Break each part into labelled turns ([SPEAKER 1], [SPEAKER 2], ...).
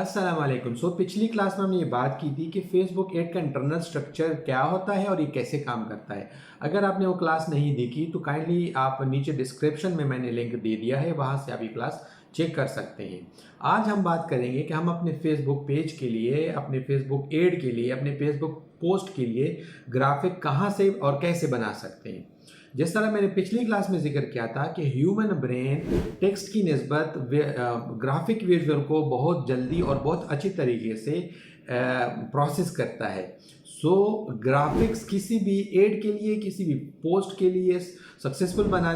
[SPEAKER 1] अस्सलाम वालेकुम। पिछली क्लास में हमने ये बात की थी कि फेसबुक एड का इंटरनल स्ट्रक्चर क्या होता है और ये कैसे काम करता है। अगर आपने वो क्लास नहीं देखी तो काइंडली आप नीचे डिस्क्रिप्शन में मैंने लिंक दे दिया है, वहाँ से आप ये क्लास चेक कर सकते हैं। आज हम बात करेंगे कि हम अपने फेसबुक पेज के लिए, अपने फेसबुक एड के लिए, अपने फेसबुक पोस्ट के लिए ग्राफिक कहाँ से और कैसे बना सकते हैं। जिस तरह मैंने पिछली क्लास में जिक्र किया था कि ह्यूमन ब्रेन टेक्स्ट की निस्बत ग्राफिक विजुअल को बहुत जल्दी और बहुत अच्छी तरीके से प्रोसेस करता है। ग्राफिक्स किसी भी एड के लिए, किसी भी पोस्ट के लिए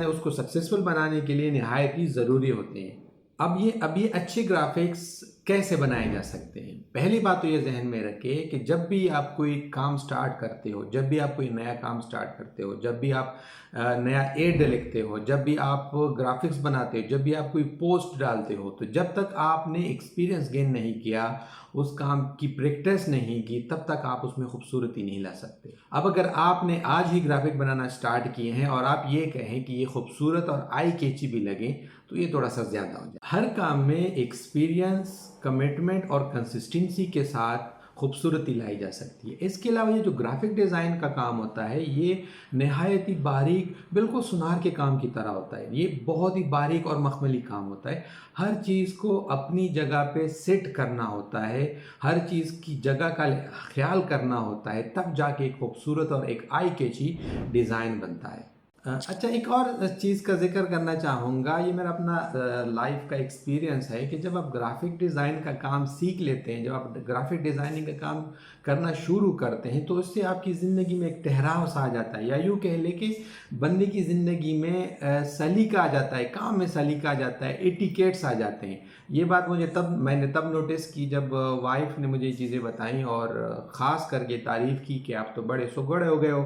[SPEAKER 1] उसको सक्सेसफुल बनाने के लिए निहायत ही ज़रूरी होते हैं। अब ये अच्छे ग्राफिक्स कैसे बनाए जा सकते हैं। पहली बात तो ये जहन में रखें कि जब भी आप कोई काम स्टार्ट करते हो, जब भी आप कोई नया काम स्टार्ट करते हो, जब भी आप नया एड लिखते हो, जब भी आप ग्राफिक्स बनाते हो, जब भी आप कोई पोस्ट डालते हो, तो जब तक आपने एक्सपीरियंस गेन नहीं किया, उस काम की प्रैक्टिस नहीं की, तब तक आप उसमें खूबसूरती नहीं ला सकते। अब अगर आपने आज ही ग्राफिक बनाना स्टार्ट किए हैं और आप ये कहें कि ये खूबसूरत और आई कैची भी लगे, तो ये थोड़ा सा ज़्यादा हो जाए। हर काम में एक्सपीरियंस, कमिटमेंट और कंसिस्टेंसी के साथ खूबसूरती लाई जा सकती है। इसके अलावा ये जो ग्राफिक डिज़ाइन का काम होता है, ये नहायत ही बारीक, बिल्कुल सुनार के काम की तरह होता है। ये बहुत ही बारीक और मखमली काम होता है। हर चीज़ को अपनी जगह पे सेट करना होता है, हर चीज़ की जगह का ख्याल करना होता है, तब जाके एक खूबसूरत और एक आई कैची डिज़ाइन बनता है। अच्छा, एक और चीज़ का जिक्र करना चाहूँगा। ये मेरा अपना लाइफ का एक्सपीरियंस है कि जब आप ग्राफिक डिज़ाइन का काम सीख लेते हैं, जब आप ग्राफिक डिज़ाइनिंग का काम करना शुरू करते हैं, तो इससे आपकी ज़िंदगी में एक ठहराव सा आ जाता है, या यूँ कह लें कि बंदे की ज़िंदगी में सलीका आ जाता है, काम में सलीका आ जाता है, एटिकेट्स आ जाते हैं। ये बात मैंने तब नोटिस की जब वाइफ ने मुझे ये चीज़ें बताई और ख़ास करके तारीफ़ की कि आप तो बड़े सुगड़े हो गए हो।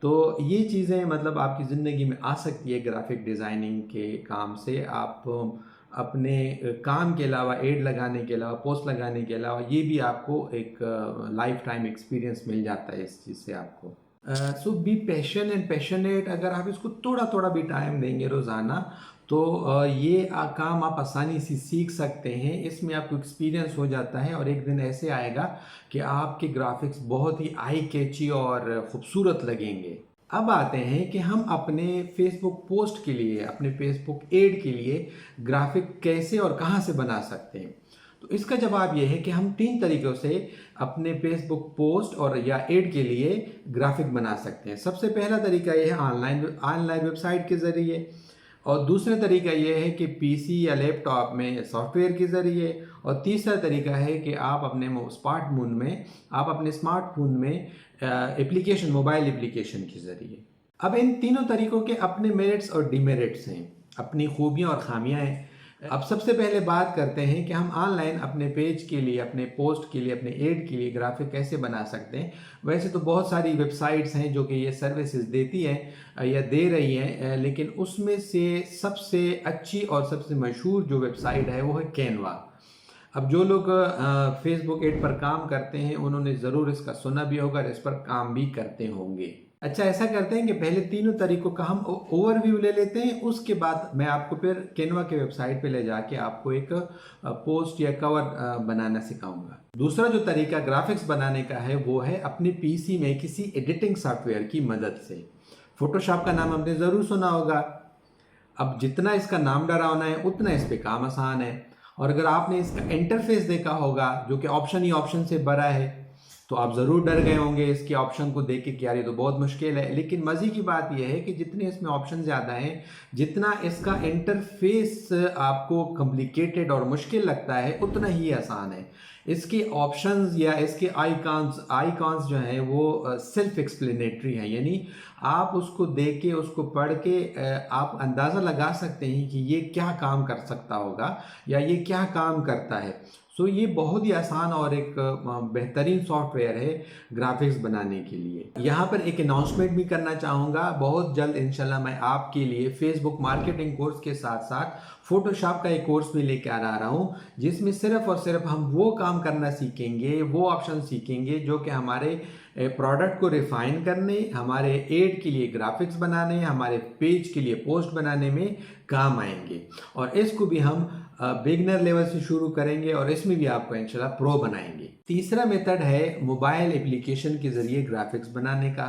[SPEAKER 1] तो ये चीज़ें मतलब आपकी ज़िंदगी में आ सकती है ग्राफिक डिज़ाइनिंग के काम से। आप अपने काम के अलावा, एड लगाने के अलावा, पोस्ट लगाने के अलावा, ये भी आपको एक लाइफ टाइम एक्सपीरियंस मिल जाता है इस चीज़ से आपको। सो बी पैशन एंड पैशनेट। अगर आप इसको थोड़ा थोड़ा भी टाइम देंगे रोज़ाना, तो ये काम आप आसानी से सीख सकते हैं। इसमें आपको एक्सपीरियंस हो जाता है और एक दिन ऐसे आएगा कि आपके ग्राफिक्स बहुत ही आई कैची और ख़ूबसूरत लगेंगे। अब आते हैं कि हम अपने फेसबुक पोस्ट के लिए, अपने फेसबुक एड के लिए ग्राफिक कैसे और कहाँ से बना सकते हैं। तो इसका जवाब ये है कि हम 3 तरीक़ों से अपने फेसबुक पोस्ट और या एड के लिए ग्राफिक बना सकते हैं। सबसे पहला तरीका ये है ऑनलाइन वेबसाइट के ज़रिए, और दूसरा तरीका ये है कि पीसी या लैपटॉप में सॉफ्टवेयर के ज़रिए, और तीसरा तरीका है कि आप अपने स्मार्टफोन में मोबाइल एप्लीकेशन के ज़रिए। अब इन तीनों तरीक़ों के अपने मेरिट्स और डिमेरिट्स हैं, अपनी खूबियाँ और ख़ामियाँ हैं। अब सबसे पहले बात करते हैं कि हम ऑनलाइन अपने पेज के लिए, अपने पोस्ट के लिए, अपने एड के लिए ग्राफिक कैसे बना सकते हैं। वैसे तो बहुत सारी वेबसाइट्स हैं जो कि ये सर्विसेज देती हैं या दे रही हैं, लेकिन उसमें से सबसे अच्छी और सबसे मशहूर जो वेबसाइट है वो है कैनवा। अब जो लोग फेसबुक एड पर काम करते हैं, उन्होंने ज़रूर इसका सुना भी होगा और इस पर काम भी करते होंगे। अच्छा, ऐसा करते हैं कि पहले तीनों तरीकों का हम ओवरव्यू ले लेते हैं, उसके बाद मैं आपको फिर कैनवा के वेबसाइट पे ले जाके आपको एक पोस्ट या कवर बनाना सिखाऊंगा। दूसरा जो तरीका ग्राफिक्स बनाने का है वो है अपने पीसी में किसी एडिटिंग सॉफ्टवेयर की मदद से। फोटोशॉप का नाम हमने ज़रूर सुना होगा। अब जितना इसका नाम डरावना है, उतना इस पर काम आसान है। और अगर आपने इसका इंटरफेस देखा होगा जो कि ऑप्शन ही ऑप्शन से भरा है, तो आप ज़रूर डर गए होंगे इसके ऑप्शन को देख के कि यार ये तो बहुत मुश्किल है। लेकिन मज़े की बात यह है कि जितने इसमें ऑप्शन ज़्यादा हैं, जितना इसका इंटरफेस आपको कॉम्प्लिकेटेड और मुश्किल लगता है, उतना ही आसान है। इसके ऑप्शंस या इसके आइकॉन्स जो हैं वो सेल्फ एक्सप्लेनेटरी हैं, यानी आप उसको देख के, उसको पढ़ के आप अंदाज़ा लगा सकते हैं कि ये क्या काम कर सकता होगा या ये क्या काम करता है। ये बहुत ही आसान और एक बेहतरीन सॉफ्टवेयर है ग्राफिक्स बनाने के लिए। यहाँ पर एक अनाउंसमेंट भी करना चाहूँगा। बहुत जल्द इंशाल्लाह मैं आपके लिए फेसबुक मार्केटिंग कोर्स के साथ साथ फोटोशॉप का एक कोर्स भी लेकर आ रहा हूँ, जिसमें सिर्फ और सिर्फ हम वो काम करना सीखेंगे, वो ऑप्शन सीखेंगे जो कि हमारे प्रोडक्ट को रिफाइन करने, हमारे एड के लिए ग्राफिक्स बनाने, हमारे पेज के लिए पोस्ट बनाने में काम आएंगे। और इसको भी हम बिगनर लेवल से शुरू करेंगे और इसमें भी आपको इंशाल्लाह प्रो बनाएंगे। तीसरा मेथड है मोबाइल एप्लीकेशन के ज़रिए ग्राफिक्स बनाने का।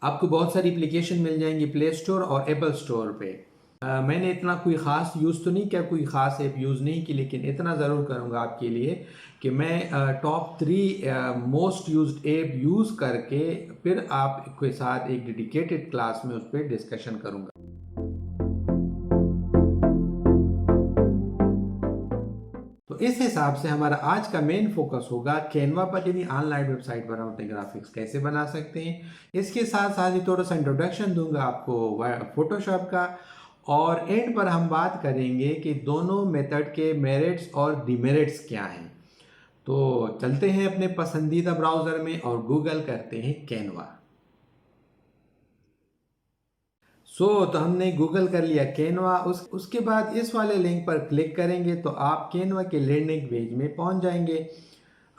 [SPEAKER 1] आपको बहुत सारी एप्लीकेशन मिल जाएंगी प्ले स्टोर और एप्पल स्टोर पे। मैंने इतना कोई ख़ास यूज़ तो नहीं किया, कोई ख़ास ऐप यूज़ नहीं की, लेकिन इतना ज़रूर करूँगा आपके लिए कि मैं top 3 most used app use करके फिर आपके साथ एक डेडिकेटेड क्लास में उस पर डिस्कशन करूँगा। तो इस हिसाब से हमारा आज का मेन फोकस होगा कैनवा पर, यानी ऑनलाइन वेबसाइट पर हम अपने ग्राफिक्स कैसे बना सकते हैं। इसके साथ साथ ही थोड़ा सा इंट्रोडक्शन दूंगा आपको फोटोशॉप का, और एंड पर हम बात करेंगे कि दोनों मेथड के मेरिट्स और डिमेरिट्स क्या हैं। तो चलते हैं अपने पसंदीदा ब्राउज़र में और गूगल करते हैं कैनवा। तो हमने गूगल कर लिया कैनवा। उसके बाद इस वाले लिंक पर क्लिक करेंगे तो आप कैनवा के लैंडिंग पेज में पहुंच जाएंगे।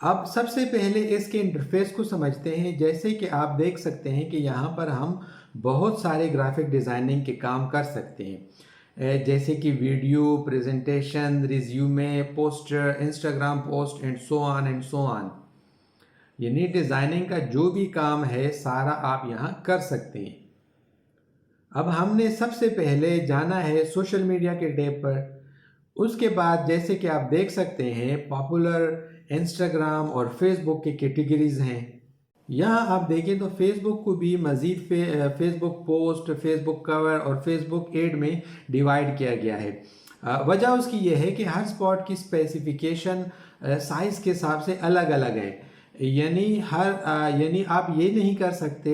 [SPEAKER 1] अब सबसे पहले इसके इंटरफेस को समझते हैं। जैसे कि आप देख सकते हैं कि यहाँ पर हम बहुत सारे ग्राफिक डिज़ाइनिंग के काम कर सकते हैं, जैसे कि video, presentation, resume, poster, Instagram post and so on. यानी डिज़ाइनिंग का जो भी काम है सारा आप यहाँ कर सकते हैं। अब हमने सबसे पहले जाना है सोशल मीडिया के टैब पर। उसके बाद जैसे कि आप देख सकते हैं पॉपुलर, इंस्टाग्राम और फेसबुक के कैटेगरीज हैं। यहाँ आप देखें तो फेसबुक को भी मज़ीद फेसबुक पोस्ट, फेसबुक कवर और फेसबुक एड में डिवाइड किया गया है। वजह उसकी यह है कि हर स्पॉट की स्पेसिफिकेशन साइज़ के हिसाब से अलग अलग है। यानी आप ये नहीं कर सकते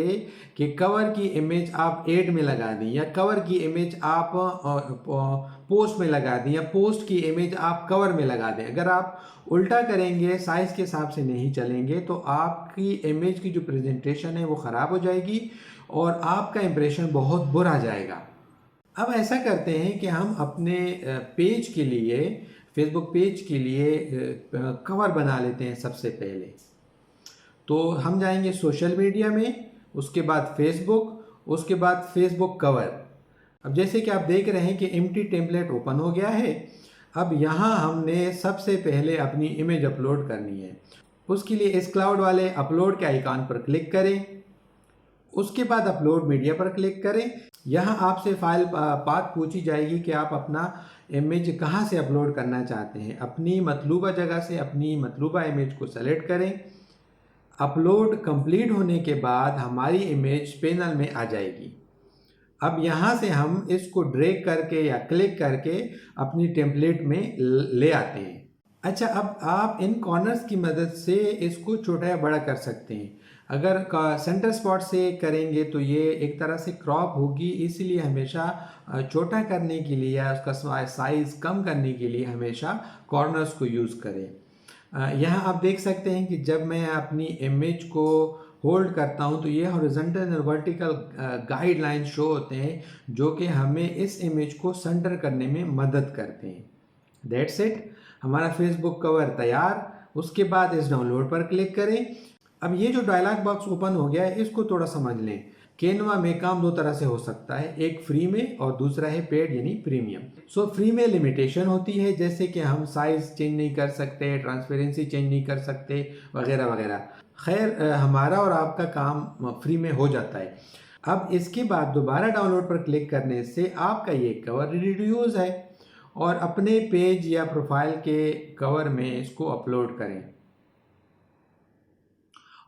[SPEAKER 1] कि कवर की इमेज आप एड में लगा दें, या कवर की इमेज आप पोस्ट में लगा दें, या पोस्ट की इमेज आप कवर में लगा दें। अगर आप उल्टा करेंगे, साइज़ के हिसाब से नहीं चलेंगे, तो आपकी इमेज की जो प्रेजेंटेशन है वो ख़राब हो जाएगी और आपका इंप्रेशन बहुत बुरा जाएगा। अब ऐसा करते हैं कि हम अपने पेज के लिए, फेसबुक पेज के लिए कवर बना लेते हैं सबसे पहले। तो हम जाएंगे सोशल मीडिया में, उसके बाद फेसबुक, उसके बाद फेसबुक कवर। अब जैसे कि आप देख रहे हैं कि एम्प्टी टेम्पलेट ओपन हो गया है। अब यहाँ हमने सबसे पहले अपनी इमेज अपलोड करनी है। उसके लिए इस क्लाउड वाले अपलोड के आइकॉन पर क्लिक करें। उसके बाद अपलोड मीडिया पर क्लिक करें। यहाँ आपसे फाइल पाथ पूछी जाएगी कि आप अपना इमेज कहाँ से अपलोड करना चाहते हैं। अपनी मतलूबा जगह से अपनी मतलूबा इमेज को सेलेक्ट करें। अपलोड कंप्लीट होने के बाद हमारी इमेज पैनल में आ जाएगी। अब यहाँ से हम इसको ड्रैग करके या क्लिक करके अपनी टेम्पलेट में ले आते हैं। अच्छा, अब आप इन कॉर्नर्स की मदद से इसको छोटा या बड़ा कर सकते हैं। अगर सेंटर स्पॉट से करेंगे तो ये एक तरह से क्रॉप होगी, इसलिए हमेशा छोटा करने के लिए या उसका साइज़ कम करने के लिए हमेशा कॉर्नर्स को यूज़ करें। यहाँ आप देख सकते हैं कि जब मैं अपनी इमेज को होल्ड करता हूँ तो ये हॉरिजॉन्टल और वर्टिकल गाइडलाइन शो होते हैं, जो कि हमें इस इमेज को सेंटर करने में मदद करते हैं। दैट्स इट, हमारा फेसबुक कवर तैयार। उसके बाद इस डाउनलोड पर क्लिक करें। अब ये जो डायलॉग बॉक्स ओपन हो गया है, इसको थोड़ा समझ लें। कैनवा में काम दो तरह से हो सकता है, एक फ्री में और दूसरा है पेड यानी प्रीमियम। फ्री में लिमिटेशन होती है, जैसे कि हम साइज चेंज नहीं कर सकते, ट्रांसपेरेंसी चेंज नहीं कर सकते, वगैरह वगैरह। खैर, हमारा और आपका काम फ्री में हो जाता है। अब इसके बाद दोबारा डाउनलोड पर क्लिक करने से आपका ये कवर रेडी टू यूज़ है, और अपने पेज या प्रोफाइल के कवर में इसको अपलोड करें।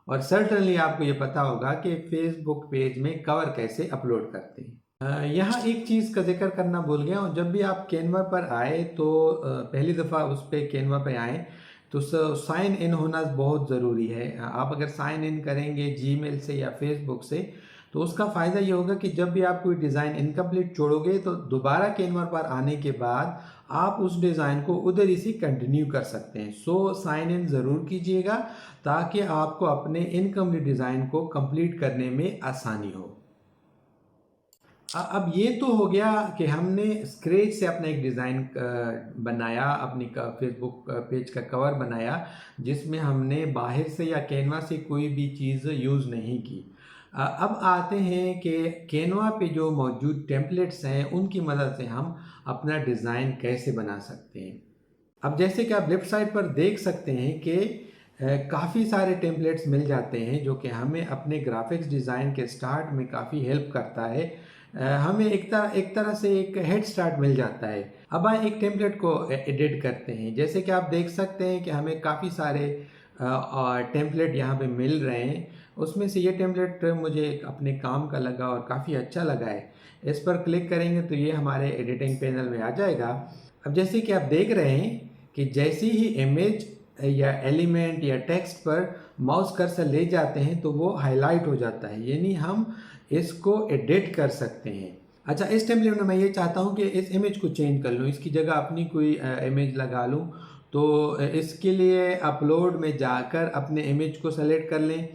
[SPEAKER 1] और सर्टनली आपको ये पता होगा कि फेसबुक पेज में कवर कैसे अपलोड करते हैं। यहाँ एक चीज़ का जिक्र करना भूल गया हूँ। जब भी आप कैनवा पर आए तो पहली दफ़ा उस पर कैनवा पे आए तो साइन इन होना बहुत ज़रूरी है। आप अगर साइन इन करेंगे जीमेल से या फेसबुक से, तो उसका फ़ायदा ये होगा कि जब भी आप कोई डिज़ाइन इनकम्प्लीट छोड़ोगे तो दोबारा कैनवा पर आने के बाद आप उस डिज़ाइन को उधर ही से कंटिन्यू कर सकते हैं। साइन इन ज़रूर कीजिएगा ताकि आपको अपने इनकम्प्लीट डिज़ाइन को कंप्लीट करने में आसानी हो। अब ये तो हो गया कि हमने स्क्रैच से अपना एक डिज़ाइन बनाया, अपनी फेसबुक पेज का कवर बनाया, जिसमें हमने बाहर से या कैनवा से कोई भी चीज़ यूज़ नहीं की। अब आते हैं कि कैनवा पे जो मौजूद टेम्पलेट्स हैं उनकी मदद से हम अपना डिज़ाइन कैसे बना सकते हैं। अब जैसे कि आप लेफ्ट साइड पर देख सकते हैं कि काफ़ी सारे टेम्पलेट्स मिल जाते हैं जो कि हमें अपने ग्राफिक्स डिज़ाइन के स्टार्ट में काफ़ी हेल्प करता है। हमें एक तरह से एक हेड स्टार्ट मिल जाता है। अब आए एक टेम्पलेट को एडिट करते हैं। जैसे कि आप देख सकते हैं कि हमें काफ़ी सारे टेम्पलेट यहाँ पे मिल रहे हैं। उसमें से ये टेम्पलेट मुझे अपने काम का लगा और काफ़ी अच्छा लगा है। इस पर क्लिक करेंगे तो ये हमारे एडिटिंग पैनल में आ जाएगा। अब जैसे कि आप देख रहे हैं कि जैसे ही इमेज या एलिमेंट या टेक्स्ट पर माउस कर्सर ले जाते हैं तो वो हाईलाइट हो जाता है, यानी हम इसको एडिट कर सकते हैं। अच्छा, इस टेम्पलेट में मैं ये चाहता हूँ कि इस इमेज को चेंज कर लूँ, इसकी जगह अपनी कोई इमेज लगा लूँ। तो इसके लिए अपलोड में जाकर अपने इमेज को सेलेक्ट कर लें।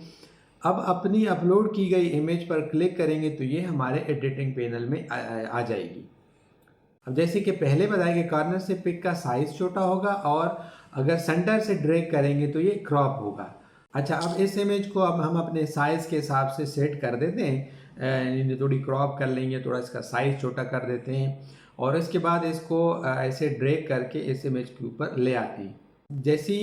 [SPEAKER 1] अब अपनी अपलोड की गई इमेज पर क्लिक करेंगे तो ये हमारे एडिटिंग पैनल में आ जाएगी। अब जैसे कि पहले बताया कि कॉर्नर से पिक का साइज़ छोटा होगा और अगर सेंटर से ड्रैग करेंगे तो ये क्रॉप होगा। अच्छा, अब इस इमेज को अब हम अपने साइज़ के हिसाब से सेट कर देते हैं। थोड़ी क्रॉप कर लेंगे, थोड़ा इसका साइज़ छोटा कर देते हैं और इसके बाद इसको ऐसे ड्रैग करके इस इमेज के ऊपर ले आते हैं। जैसे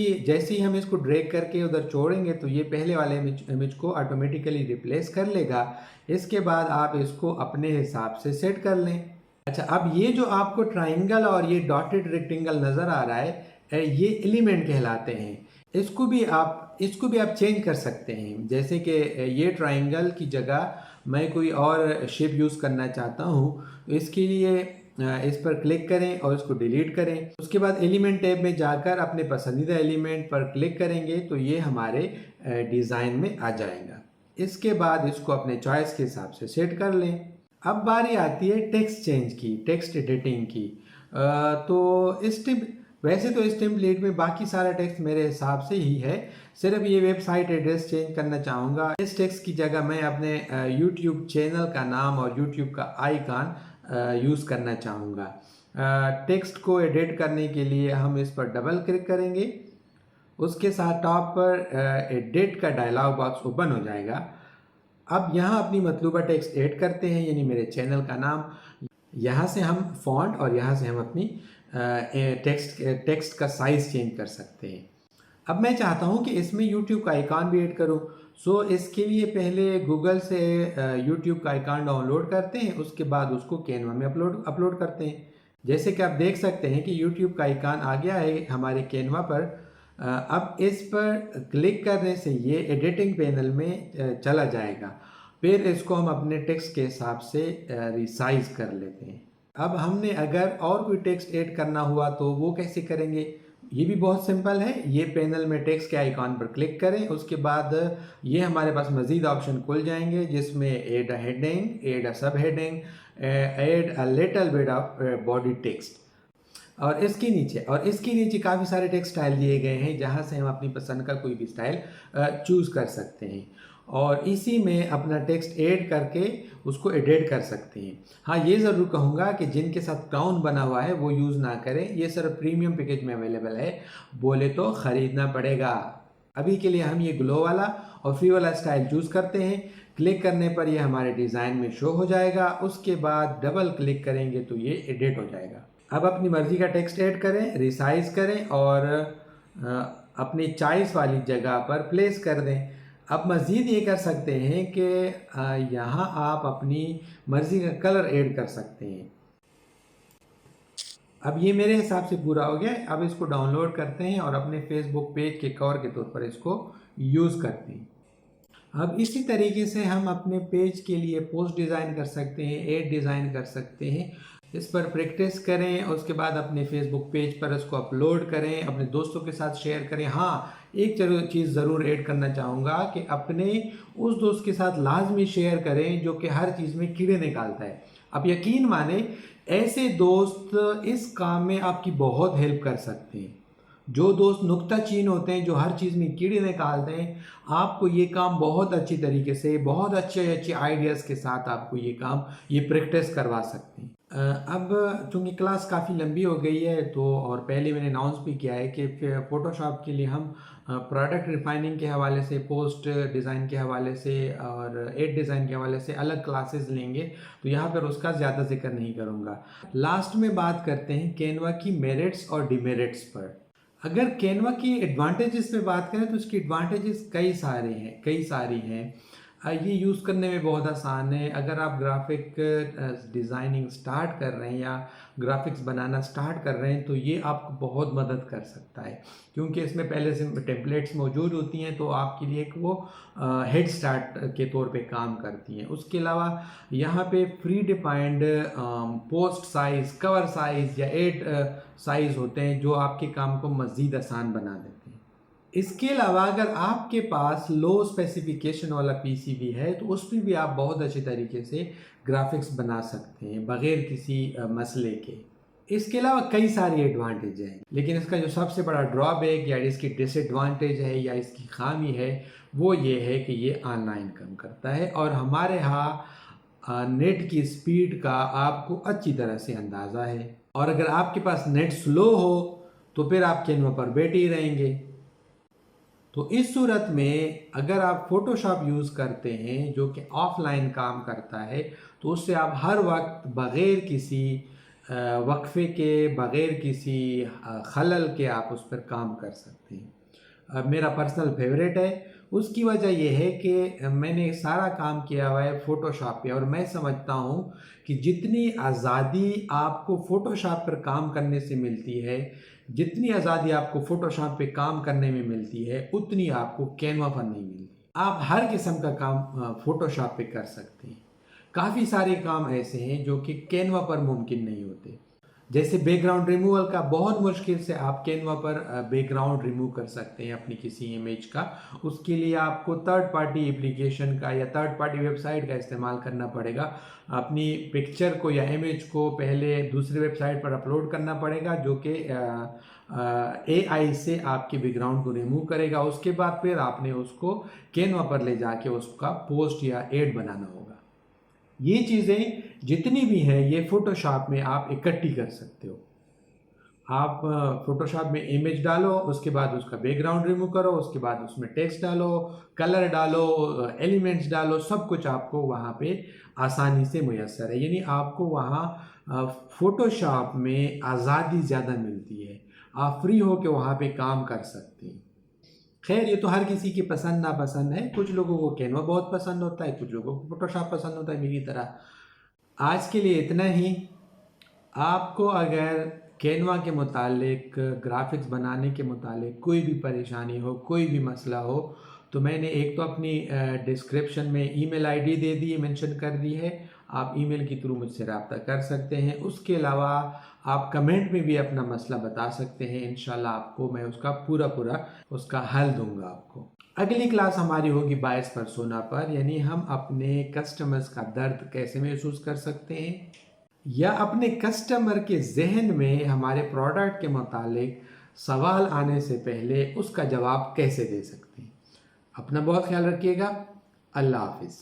[SPEAKER 1] ही हम इसको ड्रैग करके उधर छोड़ेंगे तो ये पहले वाले इमेज को ऑटोमेटिकली रिप्लेस कर लेगा। इसके बाद आप इसको अपने हिसाब से सेट कर लें। अच्छा, अब ये जो आपको ट्राइंगल और ये डॉटेड रेक्टेंगल नज़र आ रहा है, ये एलिमेंट कहलाते हैं। इसको भी आप चेंज कर सकते हैं। जैसे कि ये ट्राइंगल की जगह मैं कोई और शेप यूज़ करना चाहता हूँ, तो इसके लिए इस पर क्लिक करें और इसको डिलीट करें। उसके बाद एलिमेंट टैब में जाकर अपने पसंदीदा एलिमेंट पर क्लिक करेंगे तो ये हमारे डिज़ाइन में आ जाएगा। इसके बाद इसको अपने चॉइस के हिसाब से सेट कर लें। अब बारी आती है टेक्स्ट चेंज की, टेक्स्ट एडिटिंग की। वैसे तो इस टेम्पलेट में बाकी सारा टेक्स्ट मेरे हिसाब से ही है, सिर्फ ये वेबसाइट एड्रेस चेंज करना चाहूँगा। इस टेक्स्ट की जगह मैं अपने यूट्यूब चैनल का नाम और यूट्यूब का आइकन यूज़ करना चाहूँगा। टेक्स्ट को एडिट करने के लिए हम इस पर डबल क्लिक करेंगे। उसके साथ टॉप पर एडिट का डायलॉग बॉक्स ओपन हो जाएगा। अब यहाँ अपनी मतलूबा टेक्स्ट ऐड करते हैं, यानी मेरे चैनल का नाम। यहाँ से हम फॉन्ट और यहाँ से हम अपनी टेक्स्ट का साइज़ चेंज कर सकते हैं। अब मैं चाहता हूँ कि इसमें YouTube का आइकॉन भी ऐड करूँ। सो इसके लिए पहले गूगल से YouTube का आइकॉन डाउनलोड करते हैं, उसके बाद उसको कैनवा में अपलोड करते हैं। जैसे कि आप देख सकते हैं कि YouTube का आइकॉन आ गया है हमारे कैनवा पर। अब इस पर क्लिक करने से ये एडिटिंग पैनल में चला जाएगा। फिर इसको हम अपने टेक्स्ट के हिसाब से रिसाइज कर लेते हैं। अब हमने अगर और कोई टेक्स्ट ऐड करना हुआ तो वो कैसे करेंगे? ये भी बहुत सिंपल है। ये पैनल में टेक्स्ट के आइकॉन पर क्लिक करें, उसके बाद ये हमारे पास मज़ीद ऑप्शन खुल जाएंगे जिसमें add a heading, add a subheading, add a little bit of body text. और इसके नीचे काफ़ी सारे टेक्स्ट स्टाइल दिए गए हैं जहाँ से हम अपनी पसंद का कोई भी स्टाइल चूज़ कर सकते हैं और इसी में अपना टेक्स्ट ऐड करके उसको एडिट कर सकते हैं। हाँ, ये ज़रूर कहूँगा कि जिनके साथ क्राउन बना हुआ है वो यूज़ ना करें, ये सिर्फ प्रीमियम पैकेज में अवेलेबल है, बोले तो ख़रीदना पड़ेगा। अभी के लिए हम ये ग्लो वाला और फ्री वाला स्टाइल चूज़ करते हैं। क्लिक करने पर ये हमारे डिज़ाइन में शो हो जाएगा। उसके बाद डबल क्लिक करेंगे तो ये एडिट हो जाएगा। अब अपनी मर्ज़ी का टेक्स्ट ऐड करें, रिसाइज करें और अपनी चॉइस वाली जगह पर प्लेस कर दें। अब मज़ीद ये कर सकते हैं कि यहाँ आप अपनी मर्ज़ी का कलर ऐड कर सकते हैं। अब ये मेरे हिसाब से पूरा हो गया। अब इसको डाउनलोड करते हैं और अपने फेसबुक पेज के कवर के तौर पर इसको यूज़ करते हैं। अब इसी तरीके से हम अपने पेज के लिए पोस्ट डिज़ाइन कर सकते हैं, ऐड डिज़ाइन कर सकते हैं। इस पर प्रैक्टिस करें, उसके बाद अपने फेसबुक पेज पर इसको अपलोड करें, अपने दोस्तों के साथ शेयर करें। हाँ, एक चीज़ ज़रूर ऐड करना चाहूँगा कि अपने उस दोस्त के साथ लाजमी शेयर करें जो कि हर चीज़ में कीड़े निकालता है। आप यकीन माने, ऐसे दोस्त इस काम में आपकी बहुत हेल्प कर सकते हैं। जो दोस्त नुक्ताचीन होते हैं, जो हर चीज़ में कीड़े निकालते हैं, आपको ये काम बहुत अच्छी तरीके से, बहुत अच्छे आइडियाज़ के साथ आपको ये प्रैक्टिस करवा सकते हैं। अब चूँकि क्लास काफ़ी लंबी हो गई है तो और पहले मैंने अनाउंस भी किया है कि फ़ोटोशॉप के लिए हम प्रोडक्ट रिफाइनिंग के हवाले से, पोस्ट डिज़ाइन के हवाले से और एड डिज़ाइन के हवाले से अलग क्लासेस लेंगे, तो यहाँ पर उसका ज़्यादा ज़िक्र नहीं करूँगा। लास्ट में बात करते हैं कैनवा की मेरिट्स और डिमेरिट्स पर। अगर कैनवा की एडवांटेजेस पे बात करें तो इसकी एडवांटेजेस कई सारी हैं। ये यूज़ करने में बहुत आसान है। अगर आप ग्राफिक डिज़ाइनिंग स्टार्ट कर रहे हैं या ग्राफिक्स बनाना स्टार्ट कर रहे हैं तो ये आपको बहुत मदद कर सकता है, क्योंकि इसमें पहले से टेम्पलेट्स मौजूद होती हैं तो आपके लिए एक वो हेड स्टार्ट के तौर पे काम करती हैं। उसके अलावा यहाँ पे pre defined post size, cover size या एड साइज़ होते हैं जो आपके काम को मज़ीद आसान बना देते हैं। इसके अलावा अगर आपके पास लो स्पेसिफिकेशन वाला पीसीबी है तो उस पर भी आप बहुत अच्छे तरीके से ग्राफिक्स बना सकते हैं बग़ैर किसी मसले के। इसके अलावा कई सारी एडवांटेज हैं, लेकिन इसका जो सबसे बड़ा ड्रॉबैक या इसकी डिसएडवांटेज है या इसकी खामी है वो ये है कि ये ऑनलाइन काम करता है और हमारे यहाँ नेट की स्पीड का आपको अच्छी तरह से अंदाज़ा है, और अगर आपके पास नेट स्लो हो तो फिर आप कैनवा पर बैठे ही रहेंगे। तो इस सूरत में अगर आप फ़ोटोशॉप यूज़ करते हैं जो कि ऑफ़लाइन काम करता है तो उससे आप हर वक्त बग़ैर किसी वक्फ़े के, बग़ैर किसी खलल के आप उस पर काम कर सकते हैं। मेरा पर्सनल फेवरेट है। उसकी वजह यह है कि मैंने सारा काम किया हुआ है फ़ोटोशॉप पे और मैं समझता हूँ कि जितनी आज़ादी आपको फ़ोटोशॉप पर काम करने से मिलती है, जितनी आज़ादी आपको फ़ोटोशॉप पे काम करने में मिलती है, उतनी आपको कैनवा पर नहीं मिलती। आप हर किस्म का काम फ़ोटोशॉप पे कर सकते हैं। काफ़ी सारे काम ऐसे हैं जो कि कैनवा पर मुमकिन नहीं होते, जैसे बैकग्राउंड रिमूवल का बहुत मुश्किल से आप कैनवा पर बैकग्राउंड रिमूव कर सकते हैं अपनी किसी इमेज का। उसके लिए आपको थर्ड पार्टी एप्लीकेशन का या थर्ड पार्टी वेबसाइट का इस्तेमाल करना पड़ेगा। अपनी पिक्चर को या इमेज को पहले दूसरी वेबसाइट पर अपलोड करना पड़ेगा जो कि AI से आपके बैकग्राउंड को रिमूव करेगा। उसके बाद फिर आपने उसको कैनवा पर ले जाके उसका पोस्ट या एड बनाना होगा। ये चीज़ें जितनी भी हैं ये फ़ोटोशॉप में आप इकट्ठी कर सकते हो। आप फ़ोटोशॉप में इमेज डालो, उसके बाद उसका बैकग्राउंड रिमूव करो, उसके बाद उसमें टेक्स्ट डालो, कलर डालो, एलिमेंट्स डालो, सब कुछ आपको वहाँ पे आसानी से मुयस्सर है। यानी आपको वहाँ फ़ोटोशॉप में आज़ादी ज़्यादा मिलती है। आप फ्री हो के वहाँ पे काम कर सकते हैं। खैर ये तो हर किसी की पसंद नापसंद है। कुछ लोगों को कैनवा बहुत पसंद होता है, कुछ लोगों को फ़ोटोशॉप पसंद होता है मेरी तरह। आज के लिए इतना ही। आपको अगर कैनवा के मुतालिक, ग्राफिक्स बनाने के मुतालिक कोई भी परेशानी हो, कोई भी मसला हो, तो मैंने एक तो अपनी डिस्क्रिप्शन में ईमेल आईडी दे दी, मेंशन कर दी है। आप ईमेल के थ्रू मुझसे रब्ता कर सकते हैं। उसके अलावा आप कमेंट में भी अपना मसला बता सकते हैं। इंशाल्लाह आपको मैं उसका पूरा उसका हल दूंगा आपको। अगली क्लास हमारी होगी बायस पर्सोना पर, यानी हम अपने कस्टमर्स का दर्द कैसे महसूस कर सकते हैं या अपने कस्टमर के जहन में हमारे प्रोडक्ट के मुतालिक सवाल आने से पहले उसका जवाब कैसे दे सकते हैं। अपना बहुत ख्याल रखिएगा। अल्लाह हाफिज़।